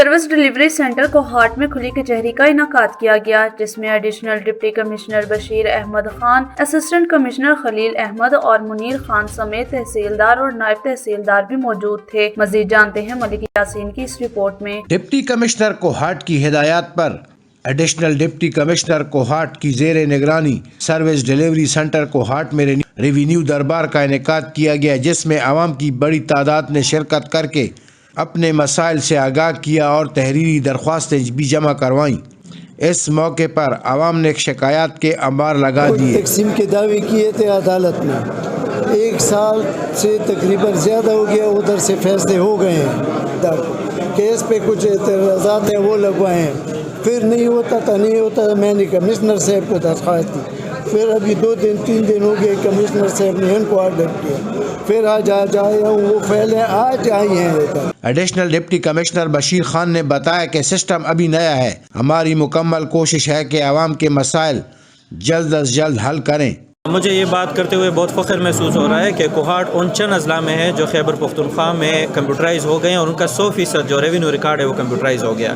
Service delivery centre Kohat میں کھلی کچہری کا انعقاد کیا گیا، جس میں additional deputy commissioner Bashir Ahmad Khan, assistant commissioner Khalil Ahmad اور منیر خان سمیت تحصیلدار اور نائب تحصیلدار بھی موجود تھے۔ مزید جانتے ہیں ملک یاسین کی اس رپورٹ میں۔ ڈپٹی کمشنر کوہاٹ کی ہدایات پر ایڈیشنل ڈپٹی کمشنر کوہاٹ کی زیر نگرانی سروس ڈیلیوری سینٹر کوہاٹ میں ریونیو دربار کا انعقاد کیا گیا، جس میں عوام کی بڑی تعداد نے شرکت کر کے اپنے مسائل سے آگاہ کیا اور تحریری درخواستیں بھی جمع کروائیں۔ اس موقع پر عوام نے شکایات کے انبار لگا دیے۔ تقسیم کے دعوے کیے تھے عدالت میں، 1 سال سے تقریباً زیادہ ہو گیا، ادھر سے فیصلے ہو گئے ہیں، کیس پہ کچھ اعتراضات ہیں وہ لگوائے ہیں، پھر نہیں ہوتا تھا میں نے کمشنر صاحب کو درخواست دی، پھر ابھی 2-3 دن ہو گئے کمشنر صاحب نے ان کو آرڈر کیا، پھر آج آیا ہوں وہ پہلے آج آئی ہیں۔ Additional deputy commissioner Bashir Khan نے بتایا کہ سسٹم ابھی نیا ہے، ہماری مکمل کوشش ہے کہ عوام کے مسائل جلد از جلد حل کریں۔ مجھے یہ بات کرتے ہوئے بہت فخر محسوس ہو رہا ہے کہ کوہاٹ ان چند اضلاع میں ہے جو خیبر پختونخوا میں کمپیوٹرائز ہو گئے ہیں، اور ان کا 100% جو ریونیو ریکارڈ ہے وہ کمپیوٹرائز ہو گیا۔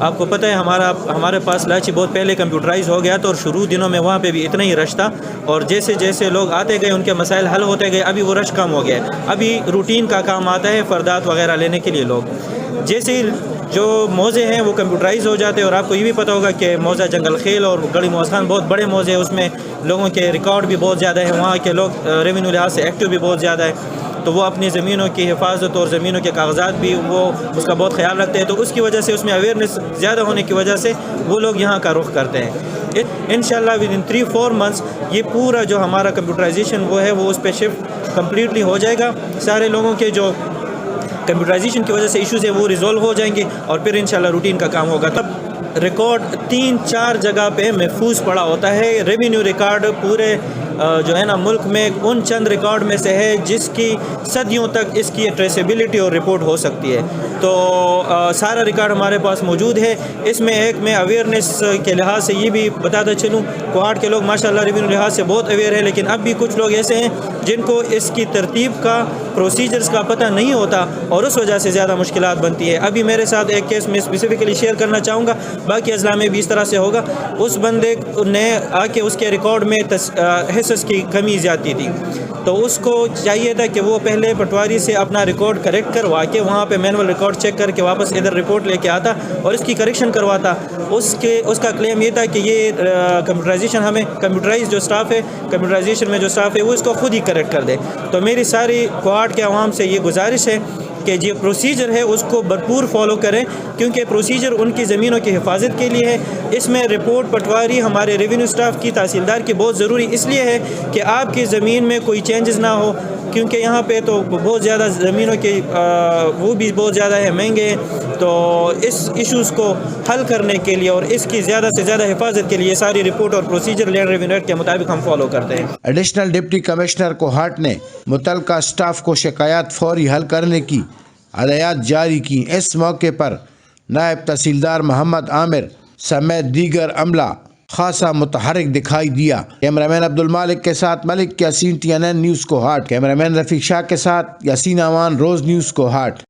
آپ کو پتہ ہے ہمارے پاس لاچی بہت پہلے کمپیوٹرائز ہو گیا تھا، اور شروع دنوں میں وہاں پہ بھی اتنا ہی رش تھا، اور جیسے جیسے لوگ آتے گئے ان کے مسائل حل ہوتے گئے، ابھی وہ رش کم ہو گیا۔ ابھی روٹین کا کام آتا ہے فردات وغیرہ لینے کے لیے لوگ، جیسے جو موزے ہیں وہ کمپیوٹرائز ہو جاتے ہیں، اور آپ کو یہ بھی پتہ ہوگا کہ موزہ جنگل خیل اور گڑی موزخان بہت بڑے موزے ہیں، اس میں لوگوں کے ریکارڈ بھی بہت زیادہ ہے، وہاں کے لوگ ریونیو لحاظ سے ایکٹیو بھی بہت زیادہ ہے، تو وہ اپنی زمینوں کی حفاظت اور زمینوں کے کاغذات بھی وہ اس کا بہت خیال رکھتے ہیں، تو اس کی وجہ سے اس میں اویئرنیس زیادہ ہونے کی وجہ سے وہ لوگ یہاں کا رخ کرتے ہیں۔ انشاءاللہ ودن 3-4 منتھس یہ پورا جو ہمارا کمپیوٹرائزیشن وہ ہے وہ اس پہ شفٹ کمپلیٹلی ہو جائے گا، سارے لوگوں کے جو کمپیوٹرائزیشن کی وجہ سے ایشوز ہیں وہ ریزولو ہو جائیں گے، اور پھر انشاءاللہ روٹین کا کام ہوگا۔ تب ریکارڈ 3-4 جگہ پہ محفوظ پڑا ہوتا ہے۔ ریونیو ریکارڈ پورے جو ہے نا ملک میں ان چند ریکارڈ میں سے ہے جس کی صدیوں تک اس کی ٹریسیبلٹی اور رپورٹ ہو سکتی ہے، تو سارا ریکارڈ ہمارے پاس موجود ہے۔ اس میں ایک میں اویئرنیس کے لحاظ سے یہ بھی بتاتا چلوں، کوہاٹ کے لوگ ماشاءاللہ ریونیو لحاظ سے بہت اویئر ہیں، لیکن اب بھی کچھ لوگ ایسے ہیں جن کو اس کی ترتیب کا پروسیجرز کا پتہ نہیں ہوتا، اور اس وجہ سے زیادہ مشکلات بنتی ہے۔ ابھی میرے ساتھ ایک کیس میں اسپیسیفکلی شیئر کرنا چاہوں گا، باقی اضلاع میں بھی اس طرح سے ہوگا۔ اس بندے نے آ کے اس کے ریکارڈ میں حصص کی کمی زیادتی تھی، تو اس کو چاہیے تھا کہ وہ پہلے پٹواری سے اپنا ریکارڈ کریکٹ کروا کے وہاں پہ مینول ریکارڈ چیک کر کے واپس ادھر رپورٹ لے کے آتا اور اس کی کریکشن کرواتا۔ اس کا کلیم یہ تھا کہ یہ کمپیوٹرائزیشن ہمیں کمپیوٹرائز جو اسٹاف ہے، کمپیوٹرائزیشن میں جو اسٹاف ہے وہ اس کو خود ہی کریکٹ کر دے۔ تو میری ساری کوہاٹ کے عوام سے یہ گزارش ہے کہ جو پروسیجر ہے اس کو بھرپور فالو کریں، کیونکہ پروسیجر ان کی زمینوں کی حفاظت کے لیے ہے۔ اس میں رپورٹ پٹواری ہمارے ریونیو اسٹاف کی، تحصیلدار کی بہت ضروری اس لیے ہے کہ آپ کی زمین میں کوئی چینجز نہ ہو، کیونکہ یہاں پہ تو بہت زیادہ زمینوں کے وہ بھی بہت زیادہ ہے، مہنگے ہیں، تو اس ایشوز کو حل کرنے کے لیے اور اس کی زیادہ سے زیادہ حفاظت کے لیے ساری رپورٹ اور پروسیجر لینڈ ریونیو ایکٹ کے مطابق ہم فالو کرتے ہیں۔ ایڈیشنل ڈپٹی کمشنر کوہاٹ نے متعلقہ اسٹاف کو شکایات فوری حل کرنے کی ہدایات جاری کی۔ اس موقع پر نائب تحصیلدار محمد عامر سمیت دیگر عملہ خاصا متحرک دکھائی دیا۔ کیمرامین عبدالمالک کے ساتھ Malik Yasin TNN news Kohat, cameraman Rafiq Shah کے ساتھ Yasin Aman Roze news Kohat.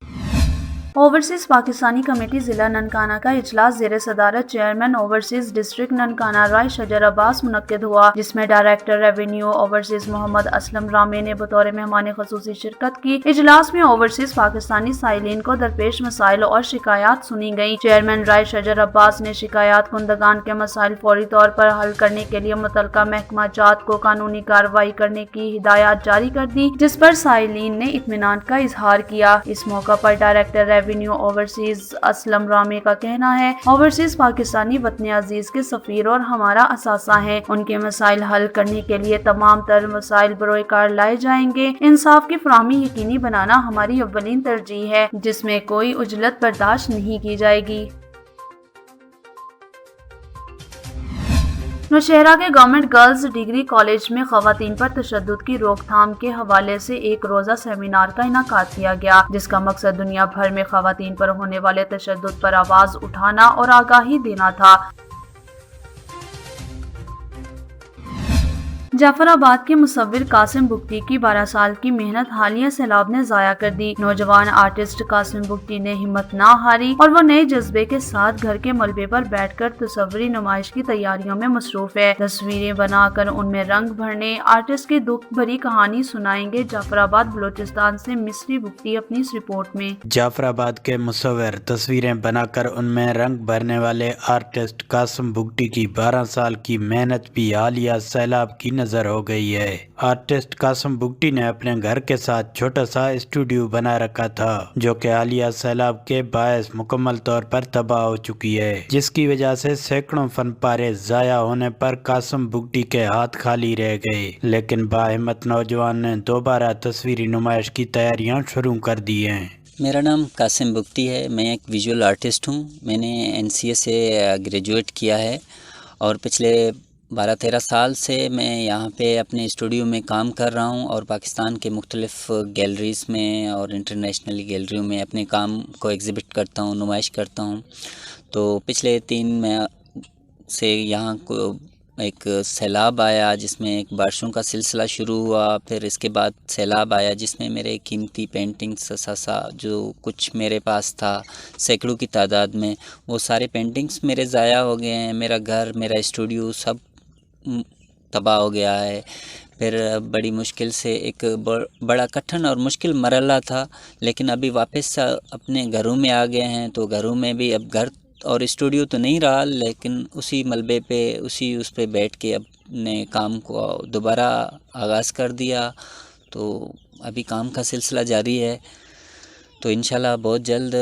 Overseas Pakistani committee ضلع ننکانہ کا اجلاس زیر صدارت chairman overseas district Nankana Rai Shajar Abbas منعقد ہوا، جس میں director revenue overseas Muhammad Aslam Ramay نے بطور مہمان خصوصی شرکت کی۔ اجلاس میں اوورسیز پاکستانی سائلین کو درپیش مسائل اور شکایات سنی گئیں۔ چیئرمین رائے شجر عباس نے شکایات کنندگان کے مسائل فوری طور پر حل کرنے کے لیے متعلقہ محکمہ جات کو قانونی کارروائی کرنے کی ہدایات جاری کر دی، جس پر سائلین نے اطمینان کا اظہار کیا۔ اس موقع پر director revenue overseas Aslam Ramay کا کہنا ہے، اوورسیز پاکستانی وطن عزیز کے سفیر اور ہمارا اثاثہ ہیں، ان کے مسائل حل کرنے کے لیے تمام تر مسائل بروئے کار لائے جائیں گے۔ انصاف کی فراہمی یقینی بنانا ہماری اولین ترجیح ہے، جس میں کوئی عجلت برداشت نہیں کی جائے گی۔ نوشہرہ کے گورنمنٹ گرلز ڈگری کالج میں خواتین پر تشدد کی روک تھام کے حوالے سے ایک روزہ سیمینار کا انعقاد کیا گیا، جس کا مقصد دنیا بھر میں خواتین پر ہونے والے تشدد پر آواز اٹھانا اور آگاہی دینا تھا۔ जाफराबाद के मुसव्विर कासिम बुगटी की 12 साल की मेहनत हालिया सैलाब ने जाया कर दी। नौजवान आर्टिस्ट कासिम बुगटी ने हिम्मत ना हारी और वो नए जज्बे के साथ घर के मलबे पर बैठकर तस्वीरी नुमाइश की तैयारियों में मसरूफ है। तस्वीरें बनाकर उनमें रंग भरने, आर्टिस्ट की दुख भरी कहानी सुनाएंगे जाफराबाद बलोचिस्तान से मिस्री बुगटी अपनी इस रिपोर्ट में। जाफराबाद के मुसव्विर तस्वीरें बनाकर उनमें रंग भरने वाले आर्टिस्ट कासिम बुगटी की 12 साल की मेहनत भी हालिया सैलाब की नजर हो गई है। आर्टिस्ट कासिम बुगटी ने अपने घर के साथ छोटा सा स्टूडियो बना रखा था जो कि हालिया सैलाब के बायस मुकम्मल तौर पर तबाह हो चुकी है, जिसकी वजह से सैकड़ों फन पारे जाया होने पर कासिम बुगटी के हाथ खाली रह गए। लेकिन बाहिम्मत नौजवान ने दोबारा तस्वीरी नुमाइश की तैयारियां शुरू कर दी हैं। मेरा नाम कासिम बुगटी है। मैं एक विजुअल आर्टिस्ट हूँ। मैंने NCA से ग्रेजुएट किया है और पिछले 12-13 साल से मैं यहाँ पे अपने स्टूडियो में काम कर रहा हूँ और पाकिस्तान के मुख्तलिफ गैलरीज़ में और इंटरनेशनल गैलरियों में अपने काम को एग्ज़िबिट करता हूँ, नुमाइश करता हूँ। तो पिछले 3 माह से यहाँ को एक सैलाब आया जिसमें एक बारिशों का सिलसिला शुरू हुआ। फिर इसके बाद सैलाब आया जिसमें मेरे कीमती पेंटिंग्स जो कुछ मेरे पास था सैकड़ों की तादाद में, वो सारे पेंटिंग्स मेरे ज़ाया हो गए हैं। मेरा घर, मेरा स्टूडियो सब तबाह हो गया है। फिर बड़ी मुश्किल से एक बड़ा कठिन और मुश्किल मरहला था, लेकिन अभी वापस अपने घरों में आ गए हैं। तो घरों में भी अब घर और स्टूडियो तो नहीं रहा, लेकिन उसी मलबे पे उस पे बैठ के अपने काम को दोबारा आगाज़ कर दिया। तो अभी काम का सिलसिला जारी है। तो इंशाल्लाह बहुत जल्द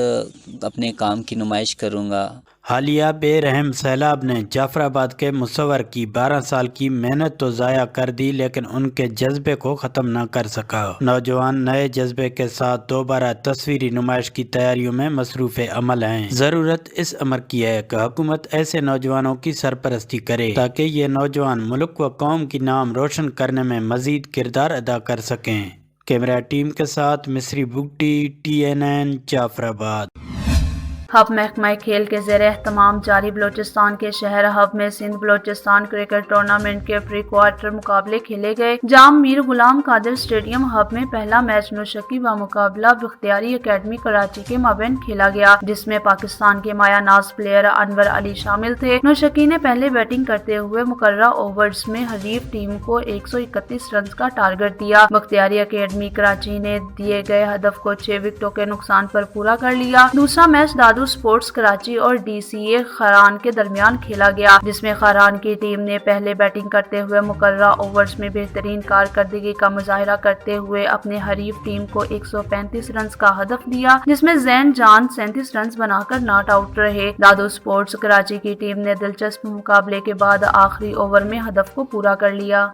अपने काम की नुमाइश करूँगा। हालिया बेरहम सैलाब ने जाफराबाद के मुसव्विर की 12 साल की मेहनत तो ज़ाया कर दी, लेकिन उनके जज्बे को ख़त्म न कर सका। नौजवान नए जज्बे के साथ दोबारा तस्वीरी नुमाइश की तैयारियों में मसरूफ़ अमल हैं। ज़रूरत इस अमर की है कि हुकूमत ऐसे नौजवानों की सरपरस्ती करे ताकि ये नौजवान मुल्क व कौम की नाम रोशन करने में मज़ीद किरदार अदा कर सकें। कैमरा टीम के साथ मिस्री बुगटी, TNN जाफराबाद। हब महकमा खेल के ज़ेर एहतमाम जारी बलोचिस्तान के शहर हब में सिंध बलोचिस्तान क्रिकेट टूर्नामेंट के प्री क्वार्टर मुकाबले खेले गए। जाम मीर गुलाम कादिर स्टेडियम हब में पहला मैच नौशकी व मुकाबला बख्तियारी अकेडमी कराची के माबैन खेला गया, जिसमें पाकिस्तान के माया नाज प्लेयर अनवर अली शामिल थे। नौशकी ने पहले बैटिंग करते हुए मुकर्ररा ओवर्स में हरीफ टीम को 131 रन का टारगेट दिया। बख्तियारी अकेडमी कराची ने दिए गए हदफ को 6 विकेटों के नुकसान पर पूरा कर लिया। दूसरा मैच दादू स्पोर्ट्स कराची और DCA खरान के दरमियान खेला गया, जिसमें खरान की टीम ने पहले बैटिंग करते हुए मुकर्ररा ओवर्स में बेहतरीन कारकर्दगी का मुजाहिरा करते हुए अपने हरीफ टीम को 135 रन का हदफ दिया, जिसमें जैन जान 37 रन बनाकर नॉट आउट रहे। दादू स्पोर्ट्स कराची की टीम ने दिलचस्प मुकाबले के बाद आखिरी ओवर में हदफ को पूरा कर लिया।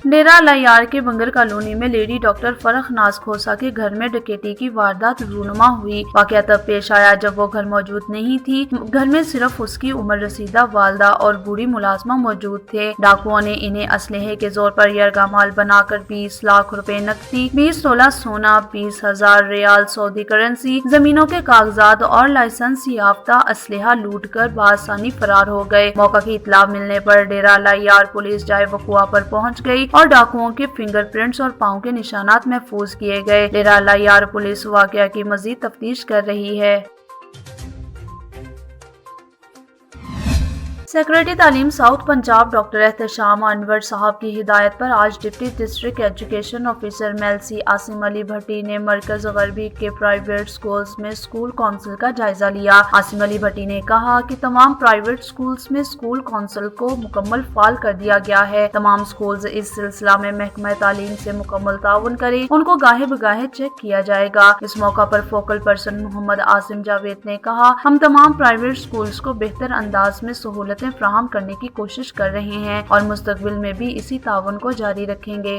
डेरा लायार के बंगर कॉलोनी में लेडी डॉक्टर फरख नाज खोसा के घर में डकैती की वारदात रूनुमा हुई। वाकया तब पेश आया जब वो घर मौजूद नहीं थी। घर में सिर्फ उसकी उम्र रसीदा वालदा और बूढ़ी मुलाजमा मौजूद थे। डाकुओं ने इन्हें असलहे के जोर पर यरगामाल बनाकर 20 लाख रुपए नकदी, 20 तोला सोना, 20,000 रियाल सऊदी करेंसी, जमीनों के कागजात और लाइसेंस याफ्ता असलहा लूट कर बासानी फरार हो गए। मौका की इत्तला मिलने पर डेरा लायार पुलिस जाए वकुआ पर पहुंच गई और डाकुओं के फिंगरप्रिंट्स और पांव के निशानात महफूज किए गए। डेरा लायार पुलिस वाकया की मजीद तफ्तीश कर रही है। सेक्रेटरी तालीम साउथ पंजाब डॉक्टर एहतशाम अनवर साहब की हिदायत पर आज deputy district education officer Mailsi Asim Ali Bhatti ने मरकज गरबी के प्राइवेट स्कूल्स में स्कूल काउंसिल का जायजा लिया। आसिम अली भट्टी ने कहा कि तमाम प्राइवेट स्कूल्स में स्कूल काउंसिल को मुकम्मल फाल कर दिया गया है। तमाम स्कूल्स इस सिलसिला में महकमा तालीम से मुकम्मल ताउन करें, उनको गाहे बगाहे चेक किया जाएगा। इस मौका पर फोकल पर्सन मोहम्मद आसिम जावेद ने कहा, हम तमाम प्राइवेट स्कूल्स को बेहतर अंदाज में सहूलत फराहम करने की कोशिश कर रहे हैं और मुस्तकबिल में भी इसी ताउन को जारी रखेंगे।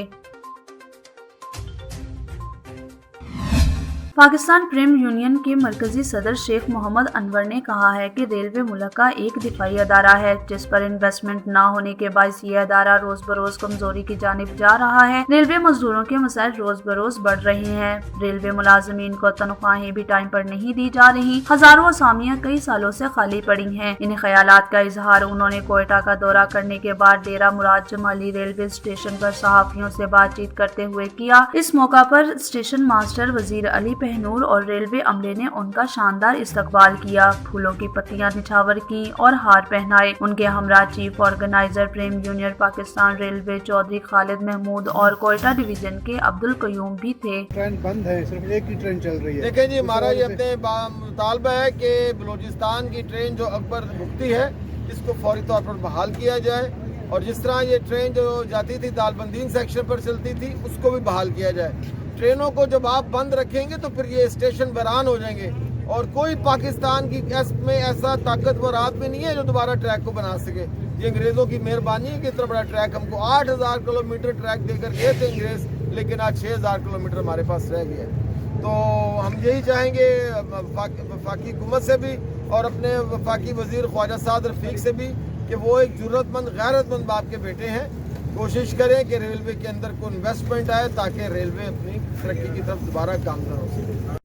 पाकिस्तान प्रेम यूनियन के मरकजी सदर शेख मोहम्मद अनवर ने कहा है कि रेलवे मुल्क का एक दिफाई अदारा है जिस पर इन्वेस्टमेंट न होने के बायस ये अदारा रोज बरोज कमजोरी की जानिब जा रहा है। रेलवे मजदूरों के मसाइल रोज बरोज बढ़ रहे हैं। रेलवे मुलाजमीन को तनख्वाहें भी टाइम पर नहीं दी जा रही। हजारों असामियां कई सालों से खाली पड़ी हैं। इन ख्यालात का इजहार उन्होंने कोयटा का दौरा करने के बाद डेरा मुराद जमाली रेलवे स्टेशन पर सहाफियों से बातचीत करते हुए किया। इस मौका पर स्टेशन मास्टर वजीर अली पहनूर और रेलवे अमले ने उनका शानदार इस्तकबाल किया, फूलों की पत्तियां निछावर की और हार पहनाए। उनके हमरा चीफ ऑर्गेनाइजर प्रेम यूनियन पाकिस्तान रेलवे चौधरी खालिद महमूद और कोयटा डिवीजन के अब्दुल कयूम भी थे। ट्रेन बंद है, सिर्फ एक ही ट्रेन चल रही है। देखें जी, हमारा ये अपने मुतालबा है कि बलूचिस्तान की ट्रेन जो अकबर भुगती है इसको फौरी तौर पर बहाल किया जाए, और जिस तरह ये ट्रेन जो जाती थी दालबंदीन सेक्शन पर चलती थी उसको भी बहाल किया जाए। ट्रेनों को जब आप बंद रखेंगे तो फिर ये स्टेशन वीरान हो जाएंगे, और कोई पाकिस्तान की में ऐसा ताकतवर आदमी नहीं है जो दोबारा ट्रैक को बना सके। ये अंग्रेज़ों की मेहरबानी है कि इतना बड़ा ट्रैक हमको 8000 किलोमीटर ट्रैक देकर गए थे अंग्रेज़, लेकिन आज 6000 किलोमीटर हमारे पास रह गया। तो हम यही चाहेंगे वफाकी हुकूमत से भी और अपने वफाकी वज़ीर ख्वाजा साद रफ़ीक से भी कि वो एक जुर्रतमंद गैरतमंद बाप के बेटे हैं, कोशिश करें कि रेलवे के अंदर को इन्वेस्टमेंट आए ताकि रेलवे अपनी तरक्की की तरफ दोबारा गामज़न हो सके।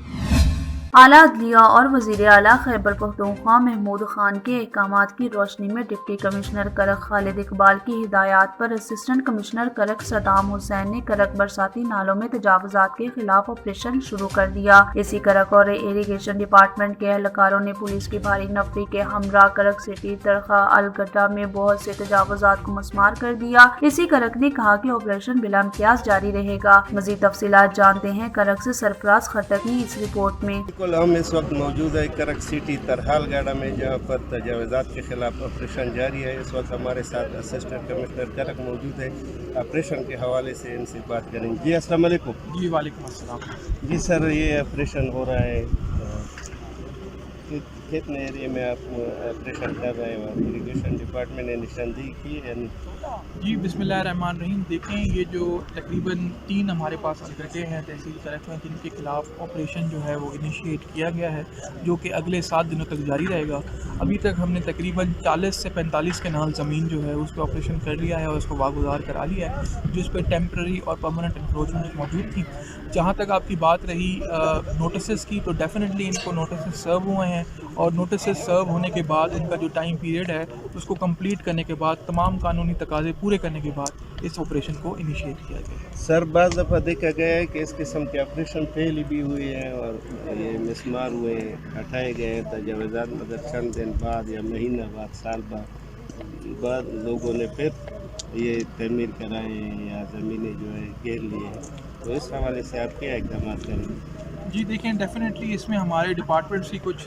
आला अदलिया और वज़ीर आला खैबर पख्तूनख्वा महमूद खान के अहकामात की रोशनी में डिप्टी कमिश्नर करक खालिद इकबाल की हिदायत पर असिस्टेंट कमिश्नर करक सदाम हुसैन ने करक बरसाती नालों में तजावुजात के खिलाफ ऑपरेशन शुरू कर दिया। इसी करक और इरीगेशन डिपार्टमेंट के एहलकारों ने पुलिस की भारी नफरी के हमरा करक सिटी तरखा अलगड्डा में बहुत से तजावुजात को मस्मार कर दिया। इसी करक ने कहा कि ऑपरेशन बिला इम्तियाज जारी रहेगा। मज़ीद तफसीलात जानते हैं करक से सरफराज खट्टक की इस रिपोर्ट में। हम इस वक्त मौजूद है करक सिटी तरहालगढ़ा में, जहाँ पर तजावुजात के खिलाफ ऑपरेशन जारी है। इस वक्त हमारे साथ असिस्टेंट कमिश्नर करक मौजूद है। ऑपरेशन के हवाले से इनसे बात करेंगे। जी अस्सलाम वालेकुम। जी वालेकुम अस्सलाम। जी सर, ये ऑपरेशन हो रहा है, कितने एरिया में आप ऑपरेशन कर रहे हैं और इरीगेशन डिपार्टमेंट ने निशानदेही की है? जी बिस्मिल्लाहिर्रहमानिर्रहीम। देखें, ये जो तकरीबन 3 हमारे पास अलगटे हैं तहसील करक में, जिनके खिलाफ ऑपरेशन जो है वो इनिशिएट किया गया है, जो कि अगले 7 दिनों तक जारी रहेगा। अभी तक हमने तकरीबन 40 से 45 कनाल ज़मीन जो है उस पर ऑपरेशन कर लिया है और उसको वागुजार करा लिया है, जिस पर टेम्प्रेरी और परमानेंट इंक्रोचमेंट मौजूद थी। जहाँ तक आपकी बात रही नोटिस की, तो डेफिनेटली इनको नोटिस सर्व हुए हैं, और नोटिस सर्व होने के बाद इनका जो टाइम पीरियड है उसको कंप्लीट करने के बाद, तमाम कानूनी तकाजे पूरे करने के बाद इस ऑपरेशन को इनिशिएट किया गया। सर, बाज़ दफ़ा देखा गया है कि इस किस्म के ऑपरेशन पहले भी हुए हैं और ये मिसमार हुए हैं, हटाए गए हैं तजावुजात, मगर चंद दिन बाद या महीना बाद, साल बाद लोगों ने फिर ये तमीर कराए या ज़मीनें जो है घेर ली है। तो इस हवाले से आप क्या इक़दाम करेंगे? जी देखें, डेफिनेटली इसमें हमारे डिपार्टमेंट्स की कुछ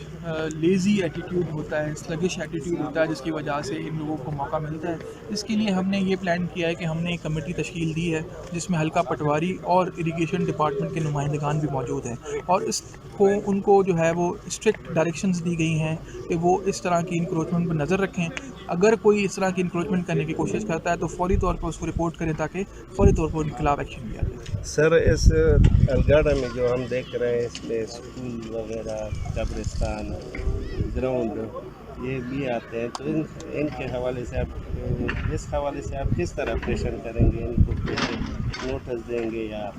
लेज़ी एटीट्यूड होता है, स्लगिश एटीट्यूड होता है, जिसकी वजह से इन लोगों को मौका मिलता है। इसके लिए हमने ये प्लान किया है कि हमने एक कमेटी तश्कील दी है जिसमें हल्का पटवारी और इरीगेशन डिपार्टमेंट के नुमाइंदगान भी मौजूद हैं, और इसको उनको जो है वो स्ट्रिक्ट डायरेक्शंस दी गई हैं कि वो इस तरह की इंक्रोचमेंट पर नज़र रखें। अगर कोई इस तरह की इंक्रोचमेंट करने की कोशिश करता है तो फौरी तौर पर उसको रिपोर्ट करें ताकि फौरी तौर पर उनके खिलाफ एक्शन लिया जाए। सर, इस अलगड़ा में जो हम देख रहे हैं इसमें स्कूल वगैरह, कब्रिस्तान, ग्राउंड ये भी आते हैं, तो इनके हवाले से आप इस हवाले से आप किस तरह ऑपरेशन करेंगे? इनको नोटिस देंगे या?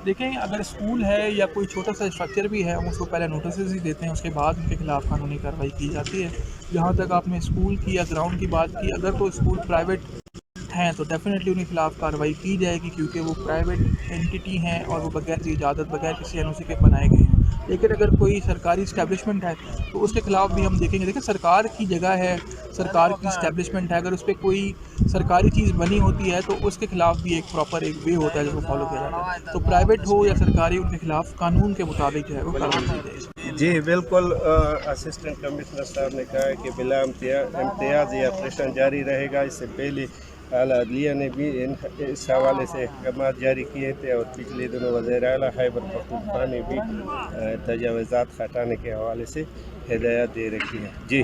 देखें, अगर स्कूल है या कोई छोटा सा स्ट्रक्चर भी है, हम उसको पहले नोटिस ही देते हैं, उसके बाद उनके खिलाफ कानूनी कार्रवाई की जाती है। जहाँ तक आपने स्कूल की या ग्राउंड की बात की, अगर तो स्कूल प्राइवेट हैं तो डेफिनेटली उनके खिलाफ कार्रवाई की जाएगी, क्योंकि वो प्राइवेट एंटिटी हैं और वो बगैर इजाज़त, बगैर किसी एनओसी के बनाए गए हैं। लेकिन अगर कोई सरकारी इस्टेब्लिशमेंट है तो उसके खिलाफ भी हम देखेंगे। देखिए, सरकार की जगह है, सरकार की इस्टेब्लिशमेंट है, अगर उस पर कोई सरकारी चीज़ बनी होती है तो उसके खिलाफ भी एक प्रॉपर एक वे होता है जिसको फॉलो किया जाता है। तो प्राइवेट हो या सरकारी, उनके खिलाफ कानून के मुताबिक जो है वो कार्रवाई की जाएगी। जी बिल्कुल, असिस्टेंट कमिश्नर साहब ने कहा है कि बिला इम्तियाज़ ये ऑपरेशन जारी रहेगा। इससे पहले आला अदलिया ने भी इस हवाले से अहकाम जारी किए थे, और पिछले दिनों वज़ीर आला खैबर पख्तूनख्वा ने भी तजावुजात हटाने के हवाले से हिदायत दे रखी है। जी।